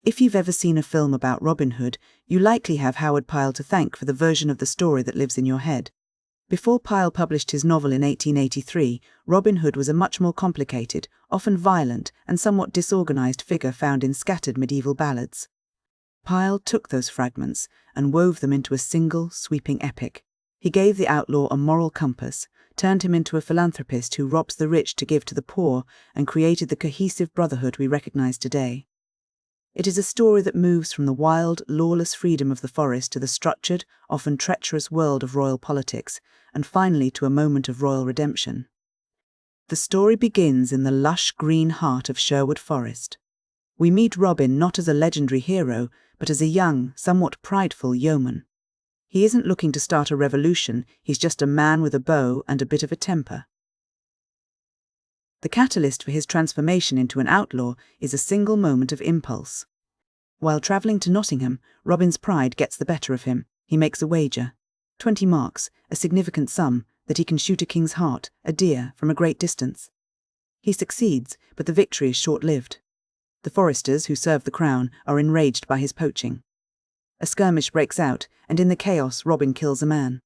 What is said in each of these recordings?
If you've ever seen a film about Robin Hood, you likely have Howard Pyle to thank for the version of the story that lives in your head. Before Pyle published his novel in 1883, Robin Hood was a much more complicated, often violent, and somewhat disorganized figure found in scattered medieval ballads. Pyle took those fragments and wove them into a single, sweeping epic. He gave the outlaw a moral compass, turned him into a philanthropist who robs the rich to give to the poor, and created the cohesive brotherhood we recognize today. It is a story that moves from the wild, lawless freedom of the forest to the structured, often treacherous world of royal politics, and finally to a moment of royal redemption. The story begins in the lush green heart of Sherwood Forest. We meet Robin not as a legendary hero, but as a young, somewhat prideful yeoman. He isn't looking to start a revolution, he's just a man with a bow and a bit of a temper. The catalyst for his transformation into an outlaw is a single moment of impulse. While travelling to Nottingham, Robin's pride gets the better of him. He makes a wager. 20 marks, a significant sum, that he can shoot a king's hart, a deer, from a great distance. He succeeds, but the victory is short-lived. The foresters, who serve the crown, are enraged by his poaching. A skirmish breaks out, and in the chaos Robin kills a man.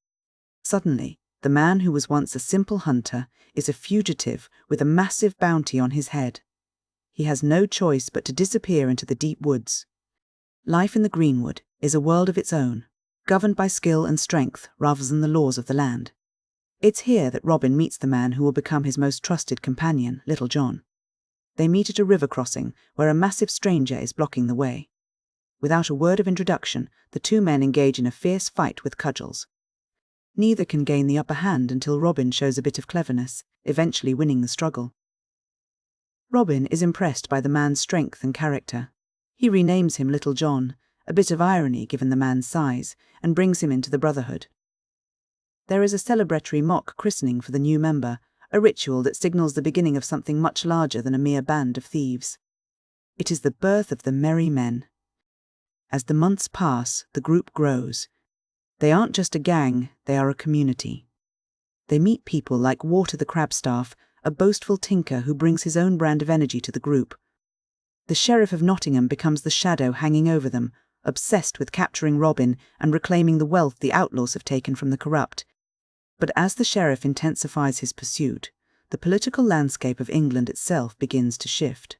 Suddenly, the man who was once a simple hunter is a fugitive with a massive bounty on his head. He has no choice but to disappear into the deep woods. Life in the greenwood is a world of its own, governed by skill and strength rather than the laws of the land. It's here that Robin meets the man who will become his most trusted companion, Little John. They meet at a river crossing where a massive stranger is blocking the way. Without a word of introduction, the two men engage in a fierce fight with cudgels. Neither can gain the upper hand until Robin shows a bit of cleverness, eventually winning the struggle. Robin is impressed by the man's strength and character. He renames him Little John, a bit of irony given the man's size, and brings him into the brotherhood. There is a celebratory mock christening for the new member, a ritual that signals the beginning of something much larger than a mere band of thieves. It is the birth of the merry men. As the months pass, the group grows. They aren't just a gang, they are a community. They meet people like Water the Crabstaff, a boastful tinker who brings his own brand of energy to the group. The Sheriff of Nottingham becomes the shadow hanging over them, obsessed with capturing Robin and reclaiming the wealth the outlaws have taken from the corrupt. But as the sheriff intensifies his pursuit, the political landscape of England itself begins to shift.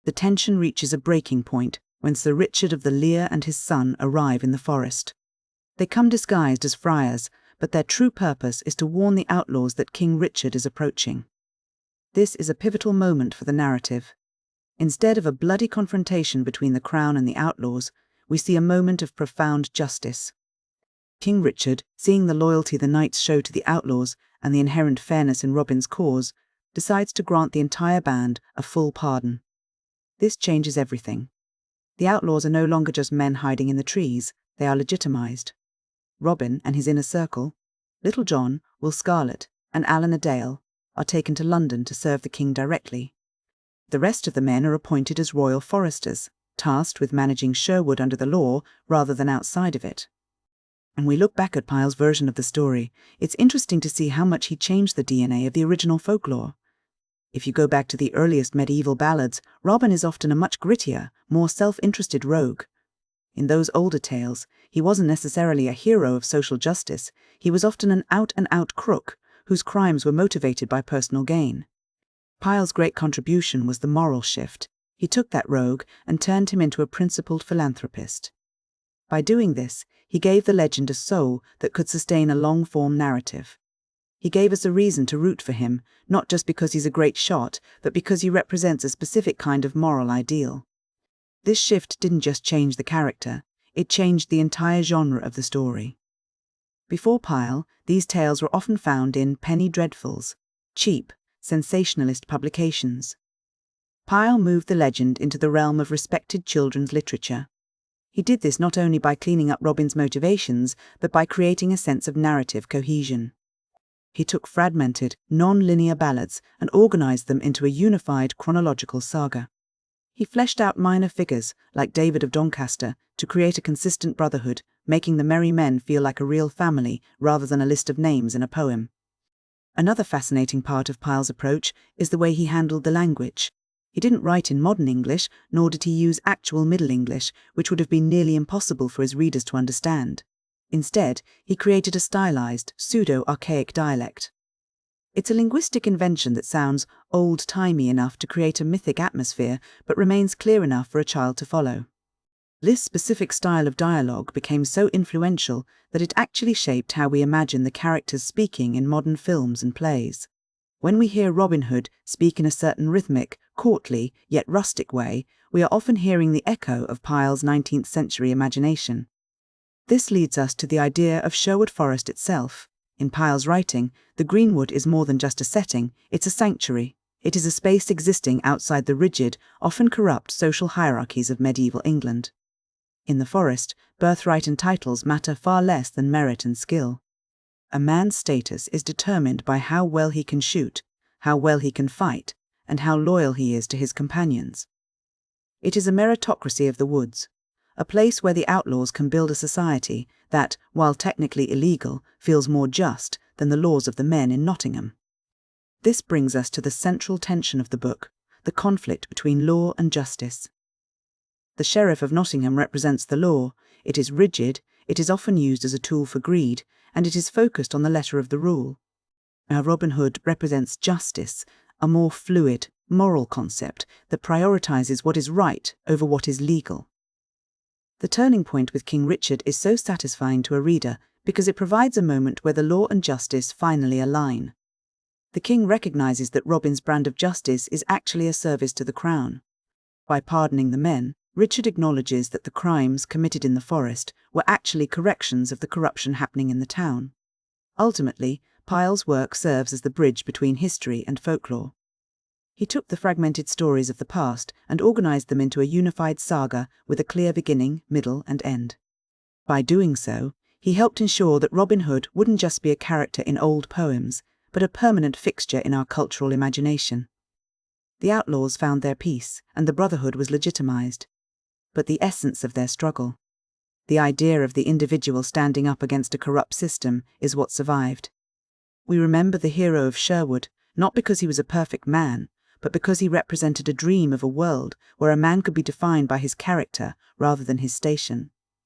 The tension reaches a breaking point when Sir Richard of the Lear and his son arrive in the forest. They come disguised as friars, but their true purpose is to warn the outlaws that King Richard is approaching. This is a pivotal moment for the narrative. Instead of a bloody confrontation between the crown and the outlaws, we see a moment of profound justice. King Richard, seeing the loyalty the knights show to the outlaws and the inherent fairness in Robin's cause, decides to grant the entire band a full pardon. This changes everything. The outlaws are no longer just men hiding in the trees, they are legitimized. Robin and his inner circle, Little John, Will Scarlet, and Alan a Dale, are taken to London to serve the king directly. The rest of the men are appointed as royal foresters, tasked with managing Sherwood under the law rather than outside of it. When we look back at Pyle's version of the story, it's interesting to see how much he changed the DNA of the original folklore. If you go back to the earliest medieval ballads, Robin is often a much grittier, more self-interested rogue. In those older tales, he wasn't necessarily a hero of social justice, he was often an out-and-out crook, whose crimes were motivated by personal gain. Pyle's great contribution was the moral shift. He took that rogue and turned him into a principled philanthropist. By doing this, he gave the legend a soul that could sustain a long-form narrative. He gave us a reason to root for him, not just because he's a great shot, but because he represents a specific kind of moral ideal. This shift didn't just change the character, it changed the entire genre of the story. Before Pyle, these tales were often found in penny dreadfuls, cheap, sensationalist publications. Pyle moved the legend into the realm of respected children's literature. He did this not only by cleaning up Robin's motivations, but by creating a sense of narrative cohesion. He took fragmented, non-linear ballads and organized them into a unified chronological saga. He fleshed out minor figures, like David of Doncaster, to create a consistent brotherhood, making the merry men feel like a real family rather than a list of names in a poem. Another fascinating part of Pyle's approach is the way he handled the language. He didn't write in modern English, nor did he use actual Middle English, which would have been nearly impossible for his readers to understand. Instead, he created a stylized, pseudo-archaic dialect. It's a linguistic invention that sounds old-timey enough to create a mythic atmosphere, but remains clear enough for a child to follow. This specific style of dialogue became so influential that it actually shaped how we imagine the characters speaking in modern films and plays. When we hear Robin Hood speak in a certain rhythmic, courtly, yet rustic way, we are often hearing the echo of Pyle's 19th century imagination. This leads us to the idea of Sherwood Forest itself. In Pyle's writing, the greenwood is more than just a setting, it's a sanctuary. It is a space existing outside the rigid, often corrupt social hierarchies of medieval England. In the forest, birthright and titles matter far less than merit and skill. A man's status is determined by how well he can shoot, how well he can fight, and how loyal he is to his companions. It is a meritocracy of the woods, a place where the outlaws can build a society that, while technically illegal, feels more just than the laws of the men in Nottingham. This brings us to the central tension of the book, the conflict between law and justice. The Sheriff of Nottingham represents the law. It is rigid, it is often used as a tool for greed, and it is focused on the letter of the rule. Robin Hood represents justice, a more fluid, moral concept that prioritizes what is right over what is legal. The turning point with King Richard is so satisfying to a reader because it provides a moment where the law and justice finally align. The king recognizes that Robin's brand of justice is actually a service to the crown. By pardoning the men, Richard acknowledges that the crimes committed in the forest were actually corrections of the corruption happening in the town. Ultimately, Pyle's work serves as the bridge between history and folklore. He took the fragmented stories of the past and organized them into a unified saga with a clear beginning, middle, and end. By doing so, he helped ensure that Robin Hood wouldn't just be a character in old poems, but a permanent fixture in our cultural imagination. The outlaws found their peace, and the brotherhood was legitimized. But the essence of their struggle, the idea of the individual standing up against a corrupt system, is what survived. We remember the hero of Sherwood, not because he was a perfect man, but because he represented a dream of a world where a man could be defined by his character rather than his station.